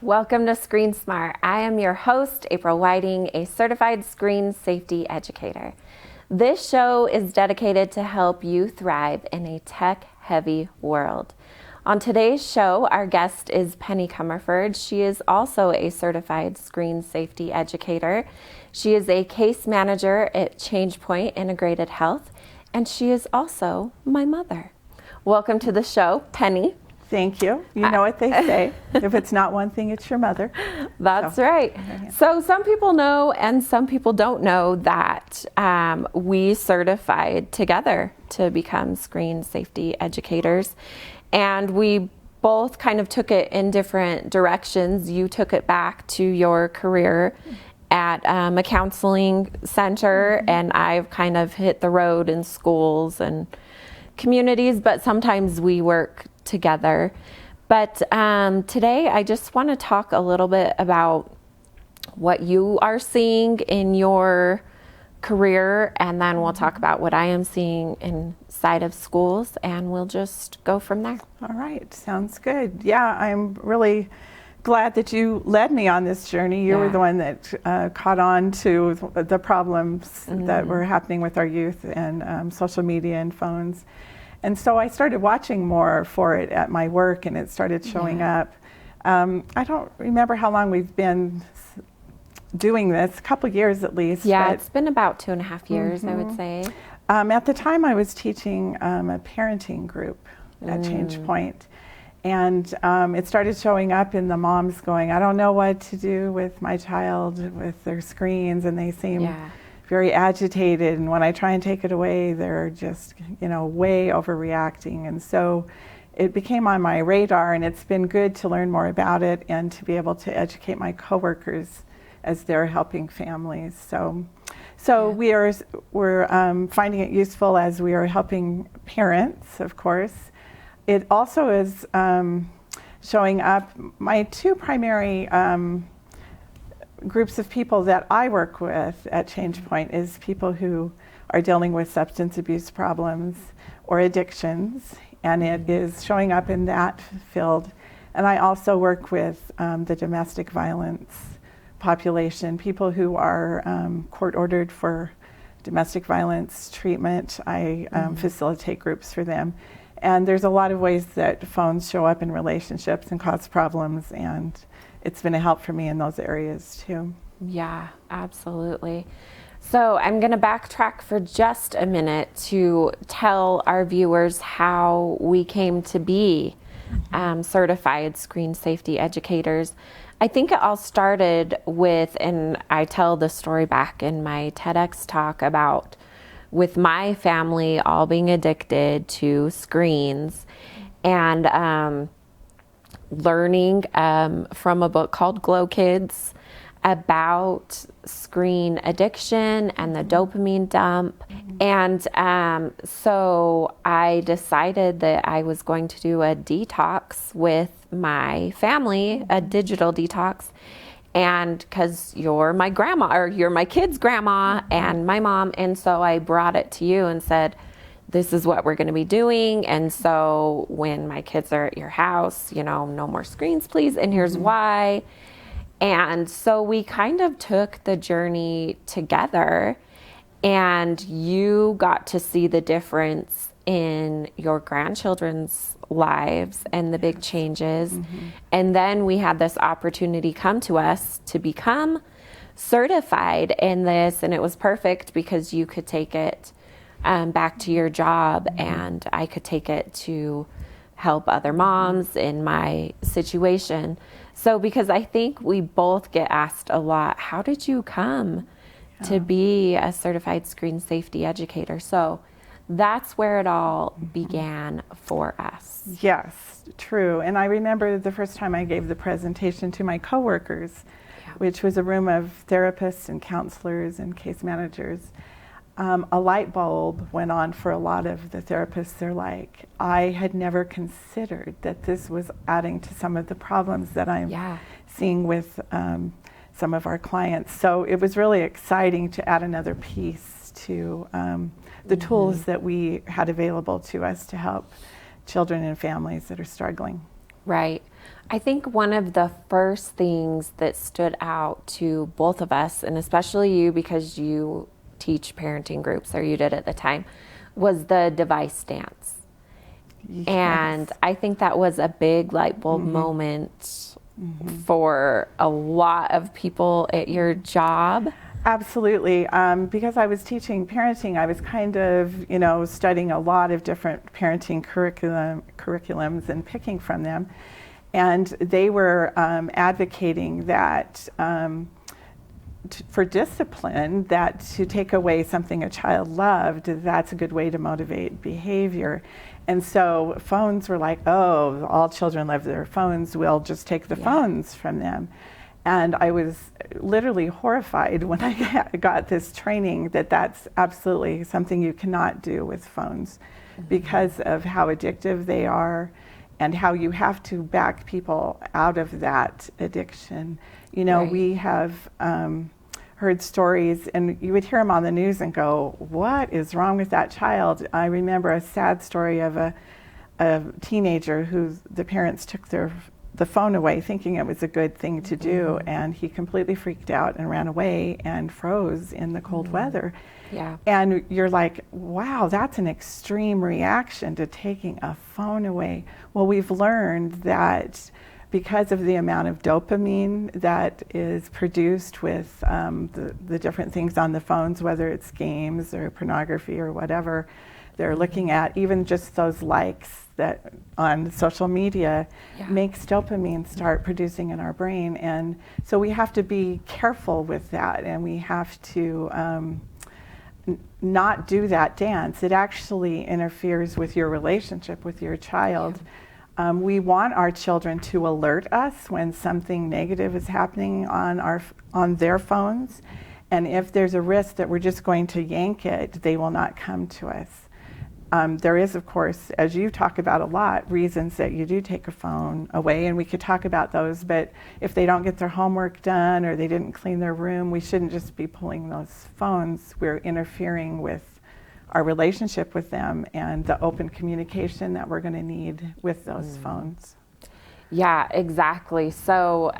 Welcome to Screen Smart. I am your host, April Whiting, a certified screen safety educator. This show is dedicated to help you thrive in a tech-heavy world. On today's show, our guest is Penny Comerford. She is also a certified screen safety educator. She is a case manager at ChangePoint Integrated Health, and she is also my mother. Welcome to the show, Penny. Thank you. You know what they say. If it's not one thing, it's your mother. That's right. So some people know and some people don't know that we certified together to become screen safety educators. And we both kind of took it in different directions. You took it back to your career at a counseling center, and I've kind of hit the road in schools and communities, but sometimes we work together. But today I just want to talk a little bit about what you are seeing in your career, and then we'll talk about what I am seeing inside of schools, and we'll just go from there. All right, sounds good. Yeah, I'm really glad that you led me on this journey. You were the one that caught on to the problems that were happening with our youth and social media and phones. And so I started watching more for it at my work, and it started showing up. I don't remember how long we've been doing this, a couple years at least. Yeah, it's been about 2.5 years, I would say. At the time I was teaching a parenting group at ChangePoint, and it started showing up in the moms going, I don't know what to do with my child with their screens, and they seem very agitated, and when I try and take it away, they're just, way overreacting. And so it became on my radar, and it's been good to learn more about it and to be able to educate my coworkers as they're helping families. So we're finding it useful as we are helping parents, of course. It also is showing up. My two primary groups of people that I work with at ChangePoint is people who are dealing with substance abuse problems or addictions, and it is showing up in that field. And I also work with the domestic violence population, people who are court ordered for domestic violence treatment. I facilitate groups for them. And there's a lot of ways that phones show up in relationships and cause problems, and it's been a help for me in those areas too. Yeah, absolutely. So I'm going to backtrack for just a minute to tell our viewers how we came to be certified screen safety educators. I think it all started with, and I tell the story back in my TEDx talk about with my family all being addicted to screens, and learning from a book called Glow Kids about screen addiction and the dopamine dump. And so I decided that I was going to do a detox with my family, a digital detox. And because you're my grandma, or you're my kid's grandma and my mom, and so I brought it to you and said, this is what we're going to be doing. And so when my kids are at your house, no more screens, please. And here's why. And so we kind of took the journey together, and you got to see the difference in your grandchildren's lives and the big changes. And then we had this opportunity come to us to become certified in this, and it was perfect because you could take it back to your job, and I could take it to help other moms in my situation. So because I think we both get asked a lot, how did you come to be a certified screen safety educator? So that's where it all began for us. Yes, true. And I remember the first time I gave the presentation to my coworkers, which was a room of therapists and counselors and case managers. A light bulb went on for a lot of the therapists. They're like, I had never considered that this was adding to some of the problems that I'm seeing with some of our clients. So it was really exciting to add another piece to the tools that we had available to us to help children and families that are struggling. Right. I think one of the first things that stood out to both of us, and especially you because you teach parenting groups, or you did at the time, was the device dance. Yes. And I think that was a big light bulb moment for a lot of people at your job. Absolutely. Because I was teaching parenting, I was kind of, studying a lot of different parenting curriculums and picking from them. And they were advocating that for discipline, that to take away something a child loved, that's a good way to motivate behavior. And so phones were like, oh, all children love their phones, we'll just take the phones from them. And I was literally horrified when I got this training that that's absolutely something you cannot do with phones because of how addictive they are and how you have to back people out of that addiction. Right. We have heard stories, and you would hear them on the news and go, what is wrong with that child? I remember a sad story of a teenager who the parents took the phone away thinking it was a good thing to do, and he completely freaked out and ran away and froze in the cold weather. Yeah. And you're like, wow, that's an extreme reaction to taking a phone away. Well, we've learned that because of the amount of dopamine that is produced with the different things on the phones, whether it's games or pornography or whatever they're looking at, even just those likes that on social media makes dopamine start producing in our brain. And so we have to be careful with that, and we have to not do that dance. It actually interferes with your relationship with your child. We want our children to alert us when something negative is happening on their phones, and if there's a risk that we're just going to yank it, they will not come to us. There is, of course, as you talk about a lot, reasons that you do take a phone away, and we could talk about those, but if they don't get their homework done or they didn't clean their room, we shouldn't just be pulling those phones. We're interfering with our relationship with them and the open communication that we're going to need with those phones. Yeah, exactly. So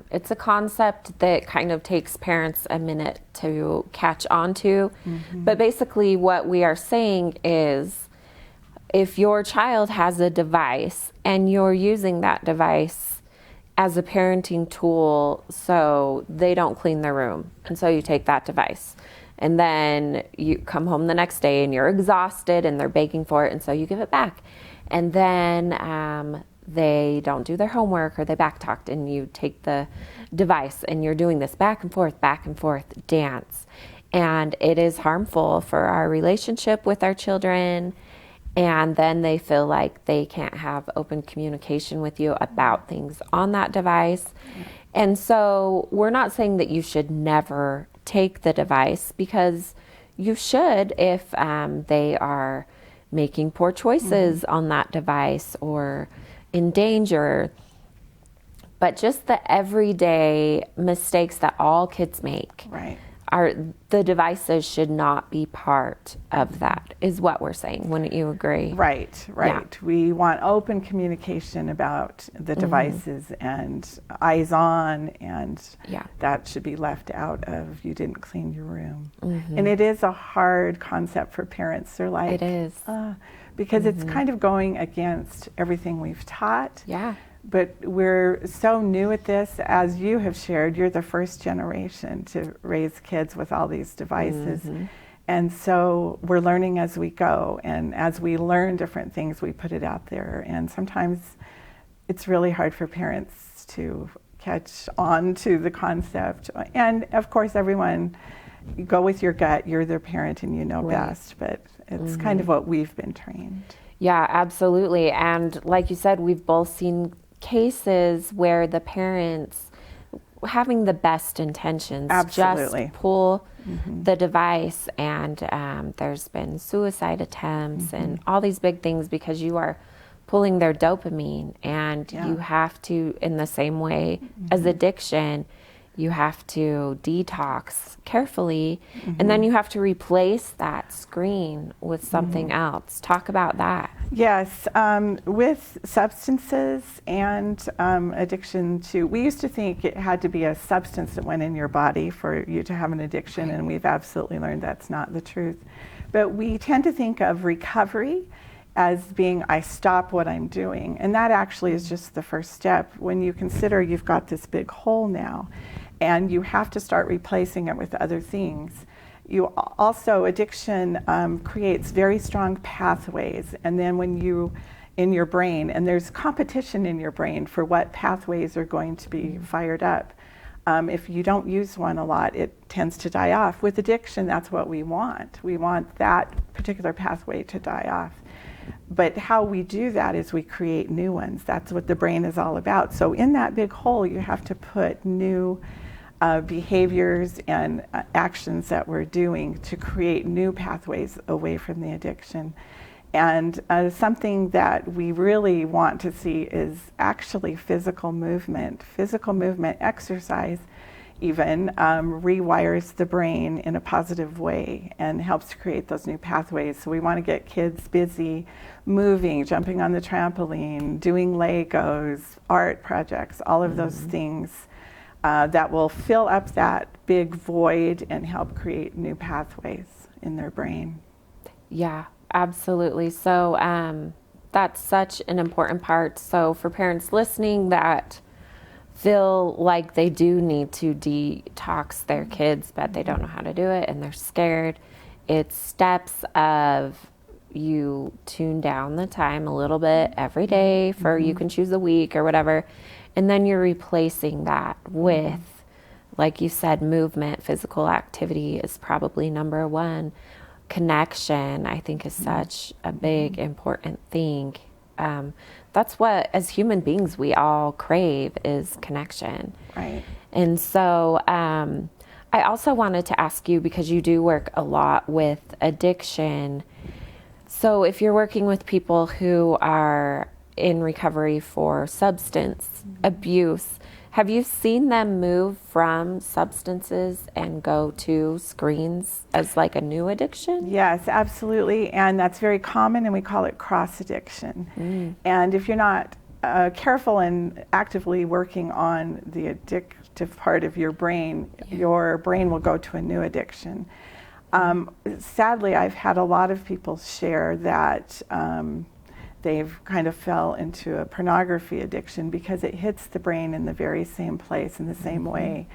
it's a concept that kind of takes parents a minute to catch on to. But basically what we are saying is if your child has a device and you're using that device as a parenting tool so they don't clean their room, and so you take that device, and then you come home the next day and you're exhausted and they're begging for it, and so you give it back. And then they don't do their homework or they backtalked, and you take the device and you're doing this back and forth dance. And it is harmful for our relationship with our children. And then they feel like they can't have open communication with you about things on that device. And so we're not saying that you should never take the device, because you should if they are making poor choices on that device or in danger. But just the everyday mistakes that all kids make, are the devices should not be part of that, is what we're saying. Wouldn't you agree? Right. Yeah. We want open communication about the devices and eyes on, and that should be left out of you didn't clean your room. And it is a hard concept for parents. They're like, it is. Because it's kind of going against everything we've taught. Yeah. But we're so new at this. As you have shared, you're the first generation to raise kids with all these devices. And so we're learning as we go. And as we learn different things, we put it out there. And sometimes it's really hard for parents to catch on to the concept. And of course, everyone, you go with your gut. You're their parent and you know best. But it's kind of what we've been trained. Yeah, absolutely. And like you said, we've both seen cases where the parents, having the best intentions, just pull the device, and there's been suicide attempts and all these big things because you are pulling their dopamine. And you have to, in the same way as addiction, You have to detox carefully, and then you have to replace that screen with something else. Talk about that. Yes, with substances and addiction to, we used to think it had to be a substance that went in your body for you to have an addiction, and we've absolutely learned that's not the truth. But we tend to think of recovery as being, I stop what I'm doing, and that actually is just the first step. When you consider you've got this big hole now, and you have to start replacing it with other things. You also, addiction creates very strong pathways, and then when you, in your brain, and there's competition in your brain for what pathways are going to be fired up. If you don't use one a lot, it tends to die off. With addiction, that's what we want. We want that particular pathway to die off. But how we do that is we create new ones. That's what the brain is all about. So in that big hole, you have to put new behaviors and actions that we're doing to create new pathways away from the addiction. And something that we really want to see is actually physical movement. Physical movement, exercise even, rewires the brain in a positive way and helps to create those new pathways. So we want to get kids busy, moving, jumping on the trampoline, doing Legos, art projects, all of those things that will fill up that big void and help create new pathways in their brain. Yeah, absolutely. So that's such an important part. So for parents listening that feel like they do need to detox their kids, but they don't know how to do it and they're scared, it's steps of you tune down the time a little bit every day for you can choose a week or whatever. And then you're replacing that with, like you said, movement, physical activity is probably number one. Connection, I think, is such a big, important thing. That's what, as human beings, we all crave is connection. Right. And so I also wanted to ask you, because you do work a lot with addiction. So if you're working with people who are in recovery for substance abuse, have you seen them move from substances and go to screens as like a new addiction? Yes, absolutely. And that's very common, and we call it cross addiction. And if you're not careful and actively working on the addictive part of your brain will go to a new addiction. Sadly, I've had a lot of people share that they've kind of fell into a pornography addiction because it hits the brain in the very same place in the same way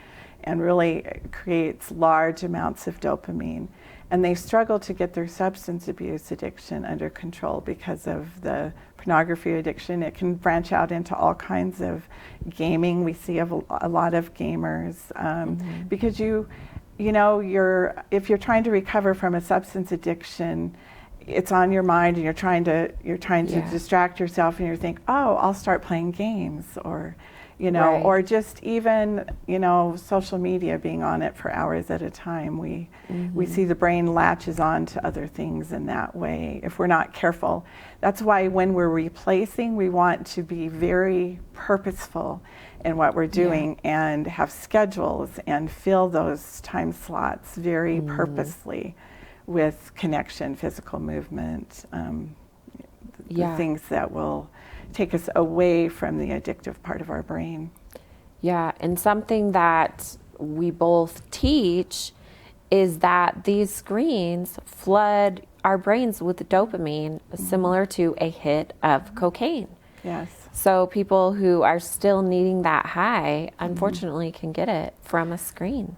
and really creates large amounts of dopamine. And they struggle to get their substance abuse addiction under control because of the pornography addiction. It can branch out into all kinds of gaming. We see a lot of gamers because if you're trying to recover from a substance addiction, it's on your mind, and you're trying to distract yourself, and you think, oh, I'll start playing games, or or just even social media, being on it for hours at a time. We see the brain latches on to other things in that way if we're not careful. That's why when we're replacing, we want to be very purposeful in what we're doing and have schedules and fill those time slots very purposely with connection, physical movement, the things that will take us away from the addictive part of our brain. Yeah, and something that we both teach is that these screens flood our brains with dopamine, similar to a hit of cocaine. Yes. So people who are still needing that high, unfortunately, can get it from a screen.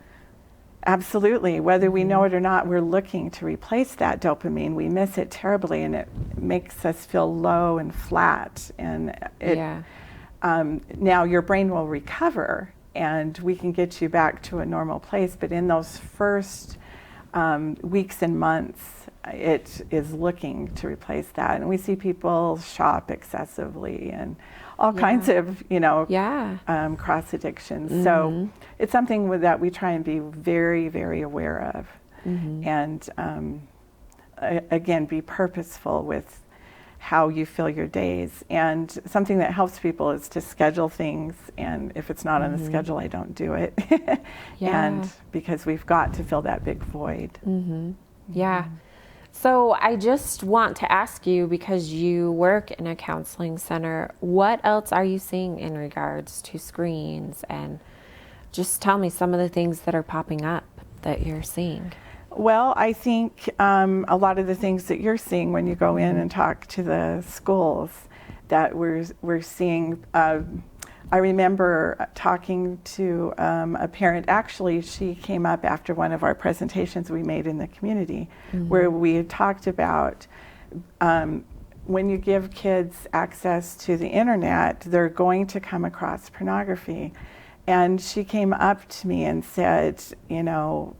Absolutely. Whether we know it or not, we're looking to replace that dopamine. We miss it terribly, and it makes us feel low and flat. And now your brain will recover, and we can get you back to a normal place. But in those first weeks and months, it is looking to replace that. And we see people shop excessively and all kinds of, cross addictions. So it's something that we try and be very, very aware of. And again, be purposeful with how you fill your days. And something that helps people is to schedule things. And if it's not on the schedule, I don't do it. And because we've got to fill that big void. Yeah. So I just want to ask you, because you work in a counseling center, what else are you seeing in regards to screens? And just tell me some of the things that are popping up that you're seeing. Well, I think a lot of the things that you're seeing when you go in and talk to the schools that we're seeing. I remember talking to a parent. Actually, she came up after one of our presentations we made in the community, where we had talked about when you give kids access to the internet, they're going to come across pornography. And she came up to me and said, you know,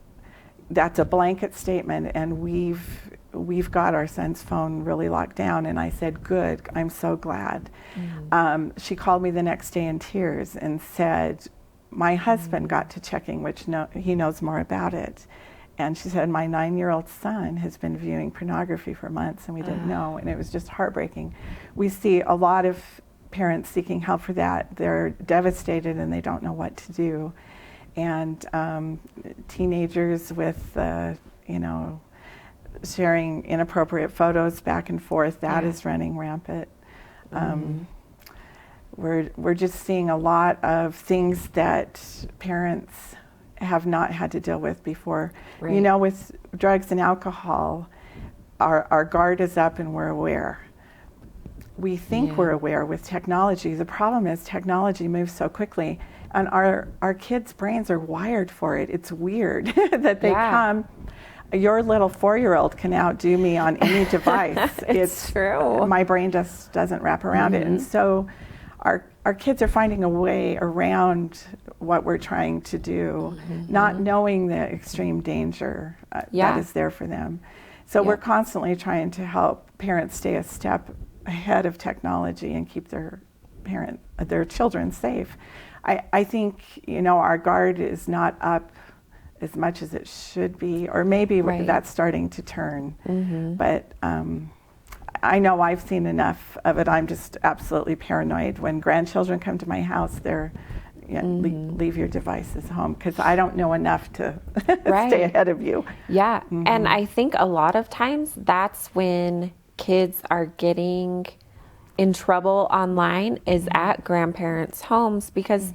that's a blanket statement, and we've got our son's phone really locked down. And I said, good, I'm so glad. She called me the next day in tears and said, my husband got to checking, which he knows more about it. And she said, my 9-year-old son has been viewing pornography for months, and we didn't know. And it was just heartbreaking. We see a lot of parents seeking help for that. They're devastated and they don't know what to do. And teenagers with, you know, sharing inappropriate photos back and forth, that is running rampant. We're just seeing a lot of things that parents have not had to deal with before. You know, with drugs and alcohol, our guard is up and we're aware. We think we're aware with technology. The problem is technology moves so quickly, and our kids' brains are wired for it. It's weird that they come. Your little 4-year-old can outdo me on any device. It's true. My brain just doesn't wrap around it. And so our kids are finding a way around what we're trying to do, not knowing the extreme danger that is there for them. So we're constantly trying to help parents stay a step ahead of technology and keep their children safe. I think, you know, our guard is not up as much as it should be, or maybe that's starting to turn. But I know I've seen enough of it. I'm just absolutely paranoid. When grandchildren come to my house, they're leave your devices home, because I don't know enough to stay ahead of you. And I think a lot of times that's when kids are getting in trouble online, is at grandparents' homes, because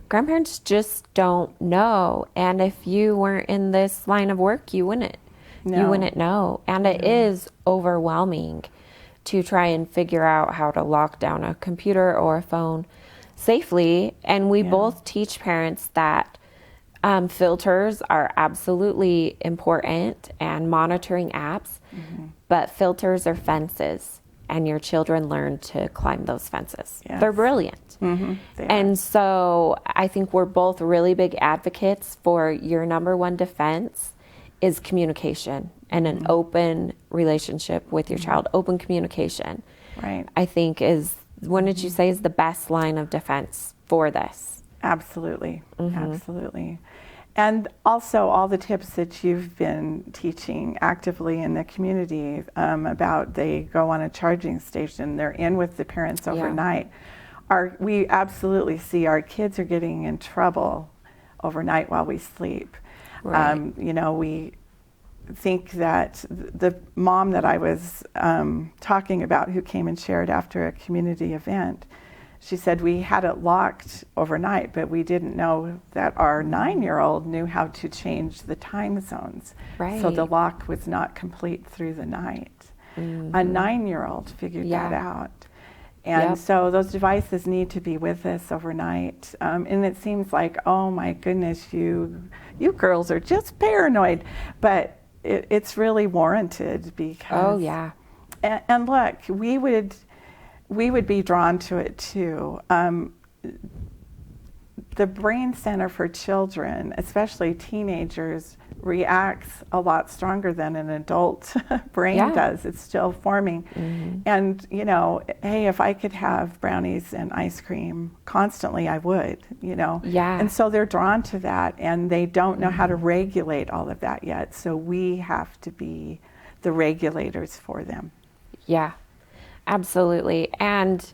grandparents just don't know. And if you weren't in this line of work, you wouldn't know. And it is overwhelming to try and figure out how to lock down a computer or a phone safely. And we both teach parents that filters are absolutely important, and monitoring apps, but filters are fences, and your children learn to climb those fences. They're brilliant. And so I think we're both really big advocates for your number one defense is communication and an open relationship with your child. Open communication, I think is, when did you say, is the best line of defense for this? Absolutely. Absolutely. And also all the tips that you've been teaching actively in the community about, they go on a charging station, they're in with the parents overnight. We absolutely see our kids are getting in trouble overnight while we sleep. You know, we think that the mom that I was talking about, who came and shared after a community event, she said, we had it locked overnight, but we didn't know that our 9-year-old knew how to change the time zones. So the lock was not complete through the night. A 9-year-old figured that out. And so those devices need to be with us overnight. And it seems like, oh my goodness, you girls are just paranoid. But it's really warranted, because... And look, we would be drawn to it too. The brain center for children, especially teenagers, reacts a lot stronger than an adult brain does. It's still forming. And, you know, hey, if I could have brownies and ice cream constantly, I would, you know. And so they're drawn to that, and they don't know how to regulate all of that yet. So we have to be the regulators for them. Absolutely. And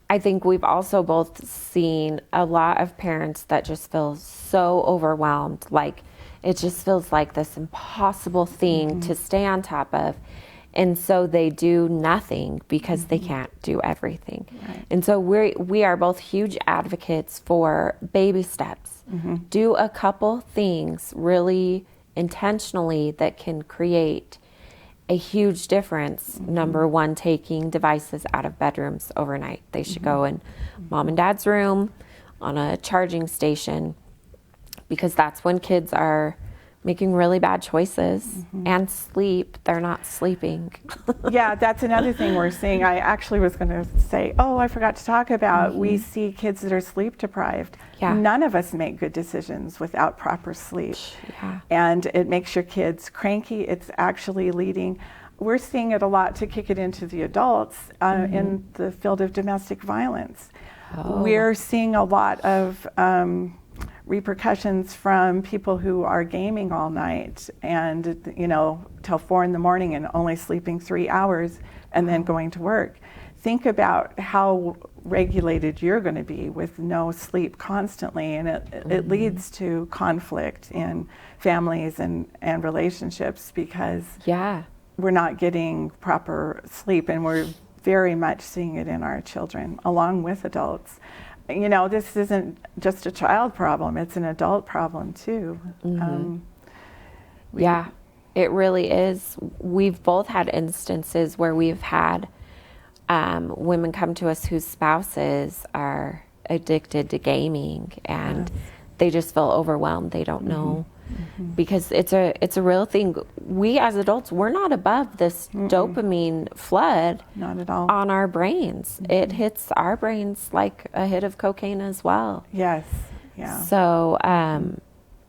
I think we've also both seen a lot of parents that just feel so overwhelmed. Like it just feels like this impossible thing to stay on top of. And so they do nothing because they can't do everything. Right. And so we are both huge advocates for baby steps. Do a couple things really intentionally that can create a huge difference. Number one, taking devices out of bedrooms overnight. They should go in mom and dad's room on a charging station, because that's when kids are making really bad choices and sleep. They're not sleeping. Yeah, that's another thing we're seeing. I actually was going to say, I forgot to talk about, we see kids that are sleep deprived. Yeah. None of us make good decisions without proper sleep. Yeah. And it makes your kids cranky. It's actually leading, we're seeing it a lot to kick it into the adults in the field of domestic violence. We're seeing a lot of repercussions from people who are gaming all night and, till 4 a.m. and only sleeping 3 hours and then going to work. Think about how regulated you're going to be with no sleep constantly, and it leads to conflict in families and relationships, because we're not getting proper sleep, and we're very much seeing it in our children along with adults. This isn't just a child problem, it's an adult problem too. Yeah, it really is. We've both had instances where we've had women come to us whose spouses are addicted to gaming, and they just feel overwhelmed. They don't know, because it's a real thing. We as adults, we're not above this dopamine flood. Not at all. On our brains. It hits our brains like a hit of cocaine as well. Yes. Yeah. So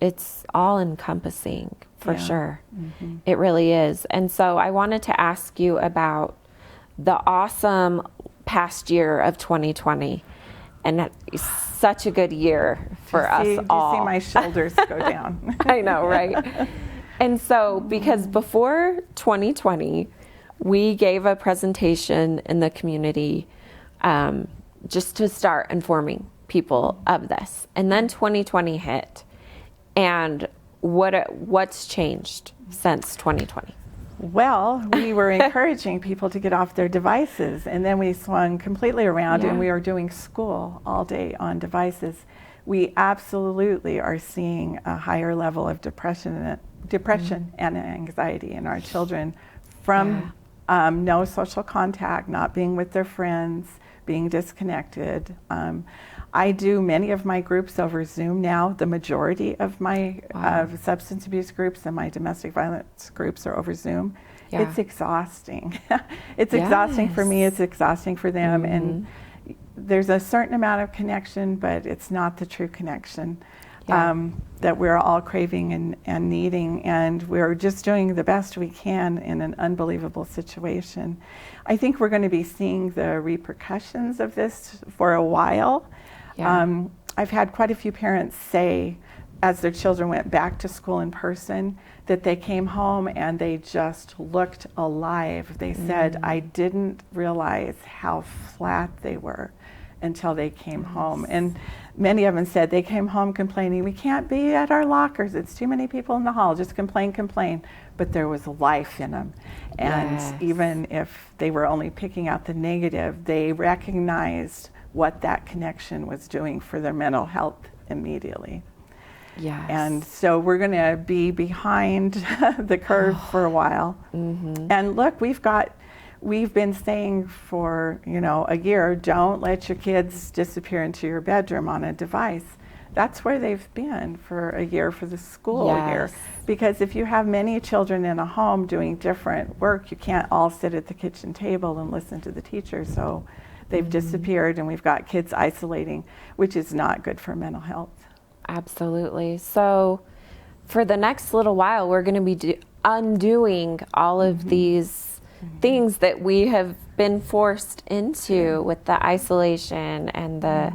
it's all encompassing for sure. It really is. And so I wanted to ask you about the awesome past year of 2020. And such a good year for us all. You see my shoulders go down. I know, right? And so, because before 2020, we gave a presentation in the community just to start informing people of this. And then 2020 hit. And what's changed since 2020? Well, we were encouraging people to get off their devices, and then we swung completely around and we are doing school all day on devices. We absolutely are seeing a higher level of depression and anxiety in our children from no social contact, not being with their friends, being disconnected. I do many of my groups over Zoom now. The majority of my substance abuse groups and my domestic violence groups are over Zoom. Yeah. It's exhausting. It's exhausting for me, it's exhausting for them, and there's a certain amount of connection, but it's not the true connection that we're all craving and needing, and we're just doing the best we can in an unbelievable situation. I think we're going to be seeing the repercussions of this for a while. I've had quite a few parents say, as their children went back to school in person, that they came home and they just looked alive. They said, I didn't realize how flat they were until they came home. And many of them said they came home complaining, we can't be at our lockers, it's too many people in the hall, just complain. But there was life in them. And even if they were only picking out the negative, they recognized what that connection was doing for their mental health immediately. And so we're going to be behind the curve for a while. And look, we've been saying for a year, don't let your kids disappear into your bedroom on a device. That's where they've been for a year, for the school year. Because if you have many children in a home doing different work, you can't all sit at the kitchen table and listen to the teacher. So they've disappeared, and we've got kids isolating, which is not good for mental health. Absolutely. So for the next little while, we're going to be undoing all of these things that we have been forced into with the isolation and the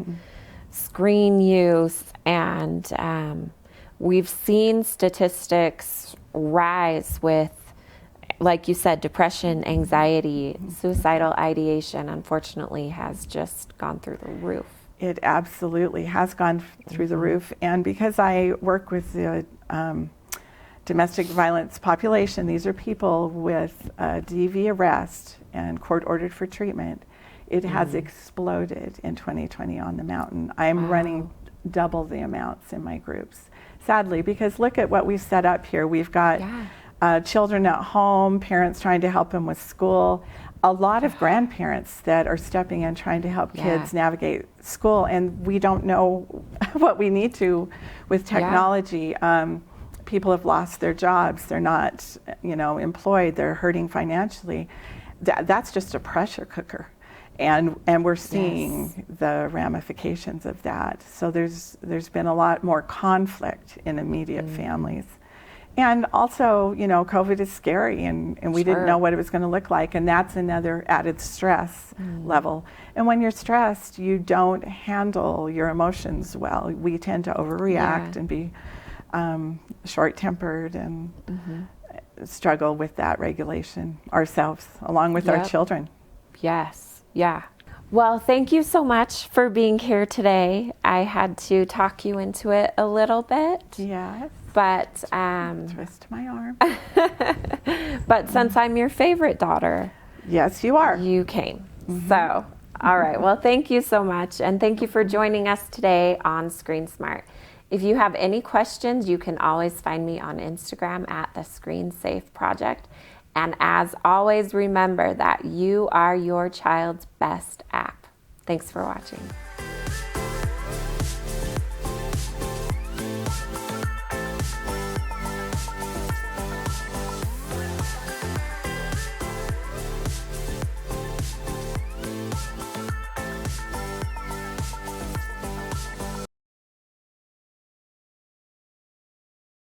screen use. And we've seen statistics rise with like you said, depression, anxiety, suicidal ideation, unfortunately, has just gone through the roof. It absolutely has gone through the roof. And because I work with the domestic violence population, these are people with DV arrest and court ordered for treatment. It has exploded in 2020 on the mountain. I'm running double the amounts in my groups, sadly, because look at what we've set up here. We've got children at home, parents trying to help them with school, a lot of grandparents that are stepping in trying to help kids navigate school, and we don't know what we need to with technology. People have lost their jobs, they're not, employed, they're hurting financially. That's just a pressure cooker. And we're seeing the ramifications of that. So there's been a lot more conflict in immediate families. And also, COVID is scary, and we didn't know what it was going to look like, and that's another added stress level. And when you're stressed, you don't handle your emotions well. We tend to overreact and be short-tempered and struggle with that regulation ourselves, along with our children. Yes. Yeah. Well, thank you so much for being here today. I had to talk you into it a little bit. Yes. But twist my arm. But since I'm your favorite daughter, yes, you are. You came. So, all right. Well, thank you so much, and thank you for joining us today on Screen Smart. If you have any questions, you can always find me on Instagram at the Screen Safe Project. And as always, remember that you are your child's best app. Thanks for watching.